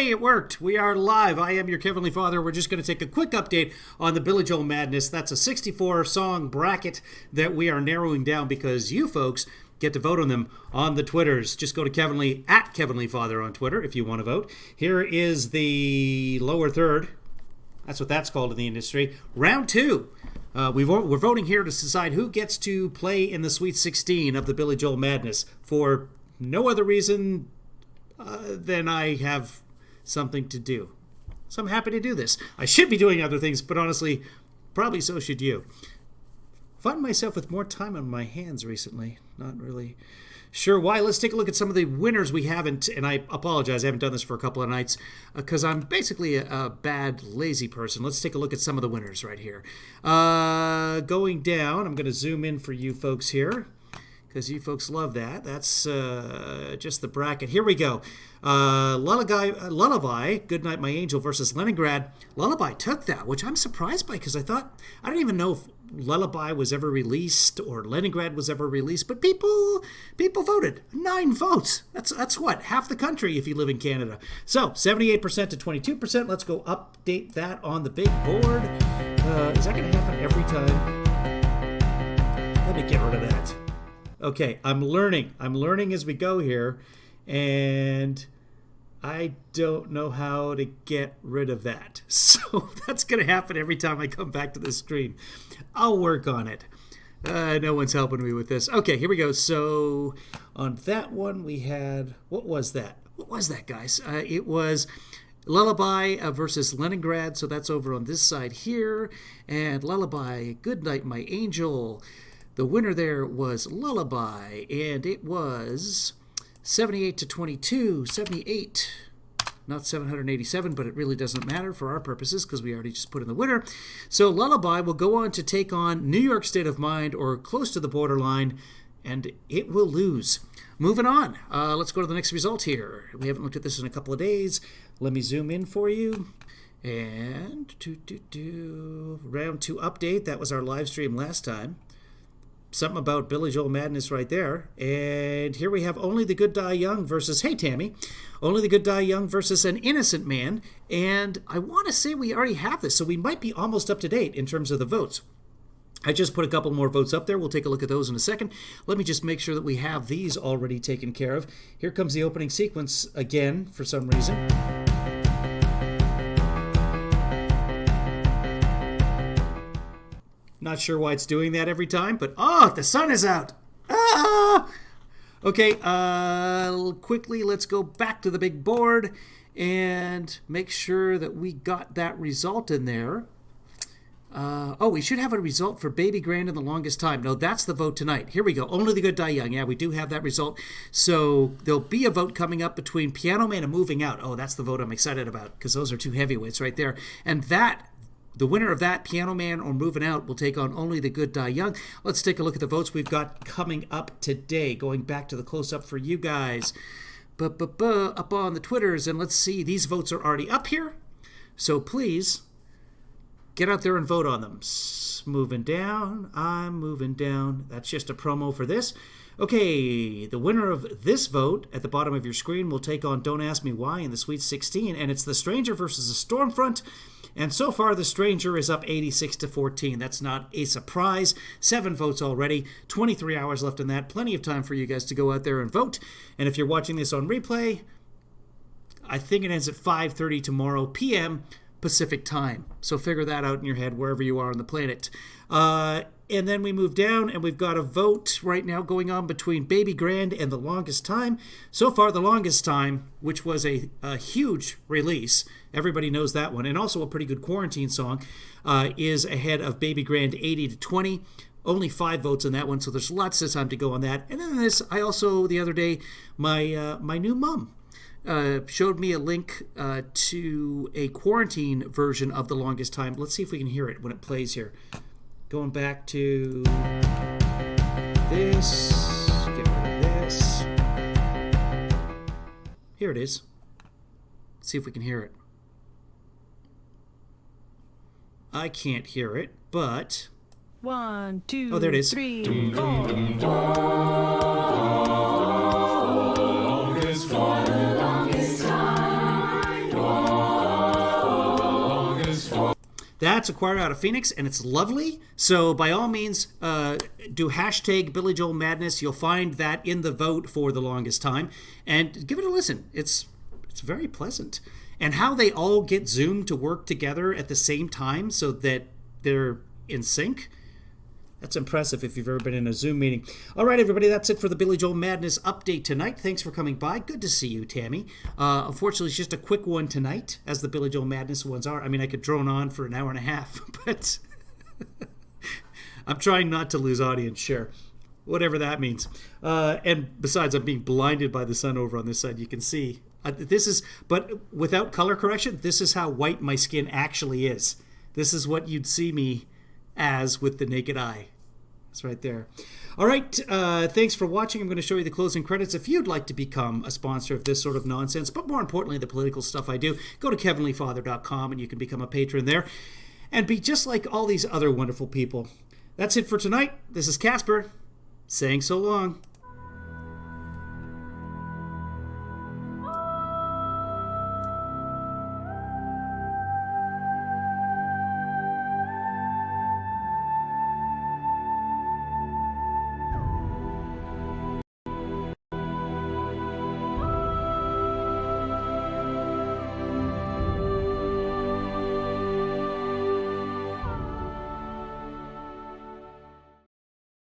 Hey, it worked. We are live. I am your Heavenly Father. We're just going to take a quick update on the Billy Joel Madness. That's a 64-song bracket that we are narrowing down because you folks get to vote on them on the Twitters. Just go to Kevinly, at Kevinly Father on Twitter if you want to vote. Here is the lower third. That's what that's called in the industry. Round two. We're voting here to decide who gets to play in the Sweet 16 of the Billy Joel Madness for no other reason than I have something to do. So I'm happy to do this. I should be doing other things, but honestly, probably so should you. Find myself with more time on my hands recently. Not really sure why. Let's take a look at some of the winners we haven't, and I apologize, I haven't done this for a couple of nights because I'm basically a bad, lazy person. Let's take a look at some of the winners right here. Going down, I'm going to zoom in for you folks here because you folks love that. That's just the bracket. Here we go. Lullaby, Goodnight My Angel versus Leningrad. Lullaby took that, which I'm surprised by because I don't even know if Lullaby was ever released or Leningrad was ever released, but people voted. 9 votes. That's what? Half the country if you live in Canada. So 78% to 22%. Let's go update that on the big board. Is that going to happen every time? Let me get rid of that. Okay, I'm learning as we go here, and I don't know how to get rid of that. So that's going to happen every time I come back to the screen. I'll work on it. No one's helping me with this. Okay, here we go. So on that one we had, what was that? What was that, guys? It was Lullaby versus Leningrad, so that's over on this side here. And Lullaby, Goodnight My Angel. The winner there was Lullaby, and it was 78 to 22, 78, not 787, but it really doesn't matter for our purposes because we already just put in the winner. So Lullaby will go on to take on New York State of Mind, or close to the borderline, and it will lose. Moving on, let's go to the next result here. We haven't looked at this in a couple of days. Let me zoom in for you. And round 2 update. That was our live stream last time. Something about Billy Joel Madness right there. And here we have Only the Good Die Young versus, hey Tammy, Only the Good Die Young versus An Innocent Man. And I want to say we already have this, so we might be almost up to date in terms of the votes. I just put a couple more votes up there. We'll take a look at those in a second. Let me just make sure that we have these already taken care of. Here comes the opening sequence again for some reason. Not sure why it's doing that every time, but the sun is out. Okay, quickly let's go back to the big board and make sure that we got that result in there. We should have a result for Baby Grand in the Longest Time. No, that's the vote tonight. Here we go. Only the Good Die Young. Yeah, we do have that result. So there'll be a vote coming up between Piano Man and Moving Out. Oh, that's the vote I'm excited about because those are 2 heavyweights right there. And the winner of that, Piano Man or Moving Out, will take on Only the Good Die Young. Let's take a look at the votes we've got coming up today. Going back to the close-up for you guys. Up on the Twitters, and let's see. These votes are already up here. So please, get out there and vote on them. Moving down. I'm moving down. That's just a promo for this. Okay, the winner of this vote at the bottom of your screen will take on Don't Ask Me Why in the Sweet 16, and it's The Stranger versus the Stormfront. And so far, The Stranger is up 86 to 14. That's not a surprise. 7 votes already. 23 hours left in that. Plenty of time for you guys to go out there and vote. And if you're watching this on replay, I think it ends at 5:30 tomorrow p.m. Pacific time. So figure that out in your head wherever you are on the planet. And then we move down, and we've got a vote right now going on between Baby Grand and The Longest Time. So far, The Longest Time, which was a huge release, everybody knows that one, and also a pretty good quarantine song, is ahead of Baby Grand 80 to 20. Only 5 votes on that one, so there's lots of time to go on that. And then this, I also, the other day, my new mom showed me a link to a quarantine version of The Longest Time. Let's see if we can hear it when it plays here. Going back to this, get rid of this. Here it is. Let's see if we can hear it. I can't hear it, but 1, 2, oh, there it is. 3, 4. That's a choir out of Phoenix, and it's lovely. So by all means, do hashtag Billy Joel Madness. You'll find that in the vote for the longest time. And give it a listen. It's very pleasant. And how they all get Zoom to work together at the same time so that they're in sync. That's impressive if you've ever been in a Zoom meeting. All right, everybody, that's it for the Billy Joel Madness update tonight. Thanks for coming by. Good to see you, Tammy. Unfortunately, it's just a quick one tonight, as the Billy Joel Madness ones are. I mean, I could drone on for an hour and a half, but I'm trying not to lose audience share, whatever that means. And besides, I'm being blinded by the sun over on this side. You can see. But without color correction, this is how white my skin actually is. This is what you'd see me as with the naked eye. It's right there. All right, thanks for watching. I'm going to show you the closing credits. If you'd like to become a sponsor of this sort of nonsense, but more importantly, the political stuff I do, go to kevinleefather.com and you can become a patron there and be just like all these other wonderful people. That's it for tonight. This is Casper saying so long.